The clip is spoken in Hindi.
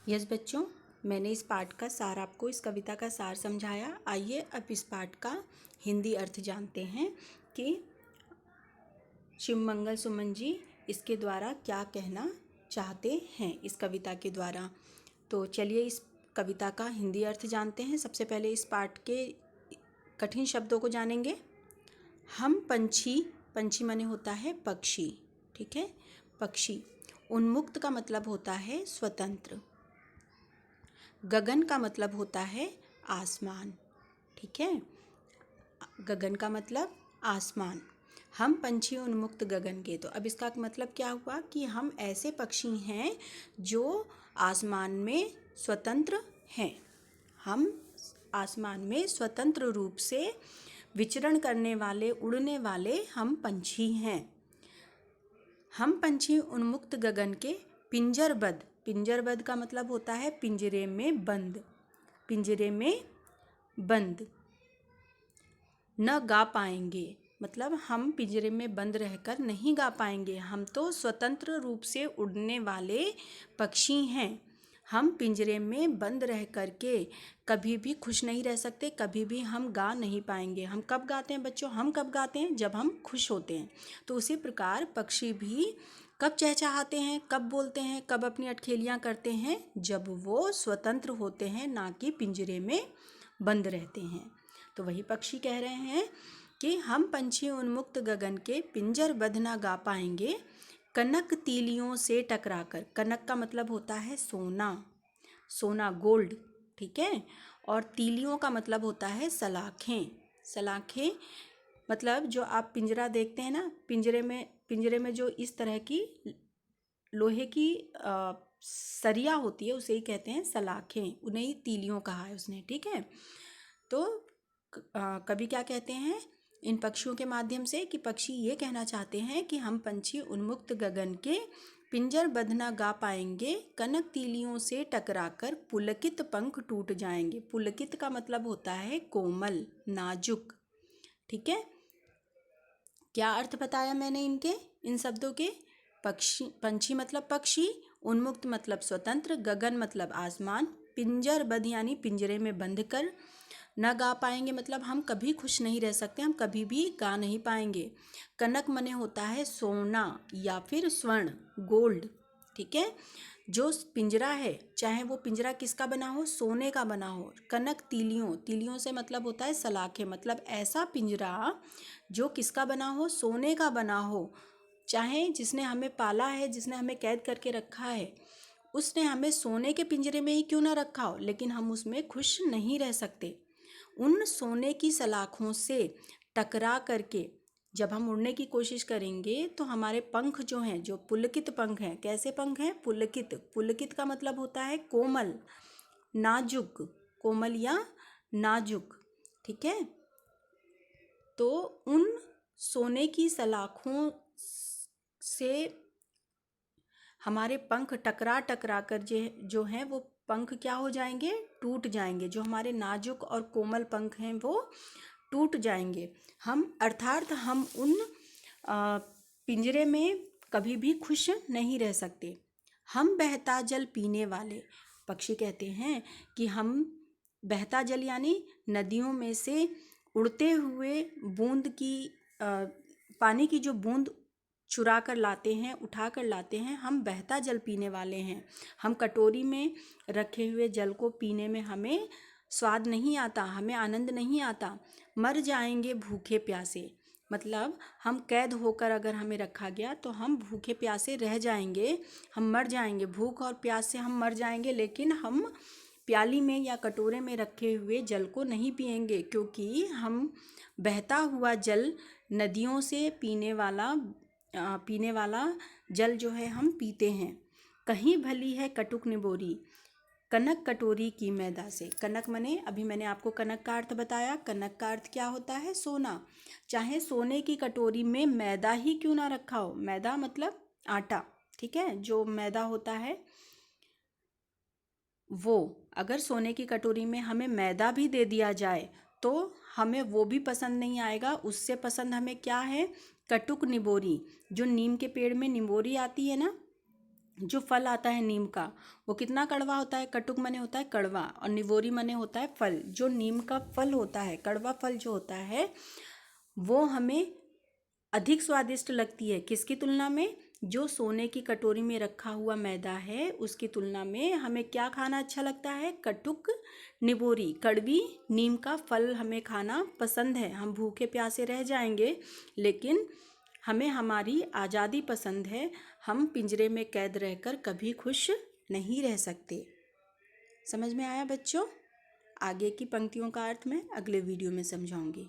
यस बच्चों, मैंने इस पाठ का सार आपको इस कविता का सार समझाया। आइए अब इस पाठ का हिंदी अर्थ जानते हैं कि शिवमंगल सुमन जी इसके द्वारा क्या कहना चाहते हैं इस कविता के द्वारा। तो चलिए इस कविता का हिंदी अर्थ जानते हैं। सबसे पहले इस पाठ के कठिन शब्दों को जानेंगे। हम पंछी, पंछी माने होता है पक्षी, ठीक है, पक्षी। उन्मुक्त का मतलब होता है स्वतंत्र। गगन का मतलब होता है आसमान, ठीक है, गगन का मतलब आसमान। हम पंछी उन्मुक्त गगन के, तो अब इसका मतलब क्या हुआ कि हम ऐसे पक्षी हैं जो आसमान में स्वतंत्र हैं। हम आसमान में स्वतंत्र रूप से विचरण करने वाले, उड़ने वाले हम पंछी हैं। हम पंछी उन्मुक्त गगन के पिंजरबद्ध, पिंजरबद्ध का मतलब होता है पिंजरे में बंद, पिंजरे में बंद न गा पाएंगे, मतलब हम पिंजरे में बंद रहकर नहीं गा पाएंगे। हम तो स्वतंत्र रूप से उड़ने वाले पक्षी हैं। हम पिंजरे में बंद रह कर के कभी भी खुश नहीं रह सकते, कभी भी हम गा नहीं पाएंगे। हम कब गाते हैं बच्चों? हम कब गाते हैं? जब हम खुश होते हैं। तो उसी प्रकार पक्षी भी कब चहचहाते हैं, कब बोलते हैं, कब अपनी अटखेलियाँ करते हैं? जब वो स्वतंत्र होते हैं, ना कि पिंजरे में बंद रहते हैं। तो वही पक्षी कह रहे हैं कि हम पंछी उन्मुक्त गगन के पिंजरबद्ध ना गा पाएंगे, कनक तीलियों से टकराकर। कनक का मतलब होता है सोना, सोना गोल्ड, ठीक है। और तीलियों का मतलब होता है सलाखें, सलाखें मतलब जो आप पिंजरा देखते हैं ना, पिंजरे में जो इस तरह की लोहे की सरिया होती है उसे ही कहते हैं सलाखें, उन्हें ही तीलियों कहा है उसने, ठीक है। तो कवि क्या कहते हैं इन पक्षियों के माध्यम से कि पक्षी ये कहना चाहते हैं कि हम पंछी उन्मुक्त गगन के पिंजरबद्ध ना गा पाएंगे, कनक तीलियों से टकराकर पुलकित पंख टूट जाएंगे। पुलकित का मतलब होता है कोमल, नाजुक, ठीक है। क्या अर्थ बताया मैंने इनके, इन शब्दों के? पक्षी, पंछी मतलब पक्षी, उन्मुक्त मतलब स्वतंत्र, गगन मतलब आसमान, पिंजरबद्ध यानी पिंजरे में बंद कर, न गा पाएंगे मतलब हम कभी खुश नहीं रह सकते, हम कभी भी गा नहीं पाएंगे। कनक मने होता है सोना या फिर स्वर्ण, गोल्ड, ठीक है। जो पिंजरा है, चाहे वो पिंजरा किसका बना हो, सोने का बना हो। कनक तीलियों, तीलियों से मतलब होता है सलाखें, मतलब ऐसा पिंजरा जो किसका बना हो, सोने का बना हो। चाहे जिसने हमें पाला है, जिसने हमें कैद करके रखा है, उसने हमें सोने के पिंजरे में ही क्यों ना रखा हो, लेकिन हम उसमें खुश नहीं रह सकते। उन सोने की सलाखों से टकरा करके जब हम उड़ने की कोशिश करेंगे तो हमारे पंख जो हैं, जो पुलकित पंख हैं, कैसे पंख हैं? पुलकित। पुलकित का मतलब होता है कोमल, नाजुक, कोमल या नाजुक, ठीक है। तो उन सोने की सलाखों से हमारे पंख टकरा टकरा कर जो हैं वो पंख क्या हो जाएंगे? टूट जाएंगे। जो हमारे नाजुक और कोमल पंख हैं वो टूट जाएंगे। हम अर्थात हम उन पिंजरे में कभी भी खुश नहीं रह सकते। हम बहता जल पीने वाले, पक्षी कहते हैं कि हम बहता जल यानी नदियों में से उड़ते हुए बूंद की पानी की जो बूंद चुरा कर लाते हैं, उठा कर लाते हैं, हम बहता जल पीने वाले हैं। हम कटोरी में रखे हुए जल को पीने में हमें स्वाद नहीं आता, हमें आनंद नहीं आता। मर जाएंगे भूखे प्यासे, मतलब हम कैद होकर अगर हमें रखा गया तो हम भूखे प्यासे रह जाएंगे, हम मर जाएंगे, भूख और प्यास से हम मर जाएंगे, लेकिन हम प्याली में या कटोरे में रखे हुए जल को नहीं पिएंगे, क्योंकि हम बहता हुआ जल, नदियों से पीने वाला जल जो है हम पीते हैं। कहीं भली है कटुक निबोरी, कनक कटोरी की मैदा से। कनक मने, अभी मैंने आपको कनक का अर्थ बताया। कनक का अर्थ क्या होता है? सोना। चाहे सोने की कटोरी में मैदा ही क्यों ना रखा हो, मैदा मतलब आटा, ठीक है, जो मैदा होता है वो, अगर सोने की कटोरी में हमें मैदा भी दे दिया जाए तो हमें वो भी पसंद नहीं आएगा। उससे पसंद हमें क्या है? कटुक निबोरी। जो नीम के पेड़ में निबोरी आती है ना, जो फल आता है नीम का, वो कितना कड़वा होता है? कटुक मने होता है कड़वा, और निवोरी मने होता है फल। जो नीम का फल होता है, कड़वा फल जो होता है, वो हमें अधिक स्वादिष्ट लगती है। किसकी तुलना में? जो सोने की कटोरी में रखा हुआ मैदा है उसकी तुलना में हमें क्या खाना अच्छा लगता है? कटुक निबोरी, कड़वी नीम का फल हमें खाना पसंद है। हम भूखे प्यासे रह जाएंगे, लेकिन हमें हमारी आज़ादी पसंद है। हम पिंजरे में कैद रहकर कभी खुश नहीं रह सकते। समझ में आया बच्चों? आगे की पंक्तियों का अर्थ मैं अगले वीडियो में समझाऊंगी।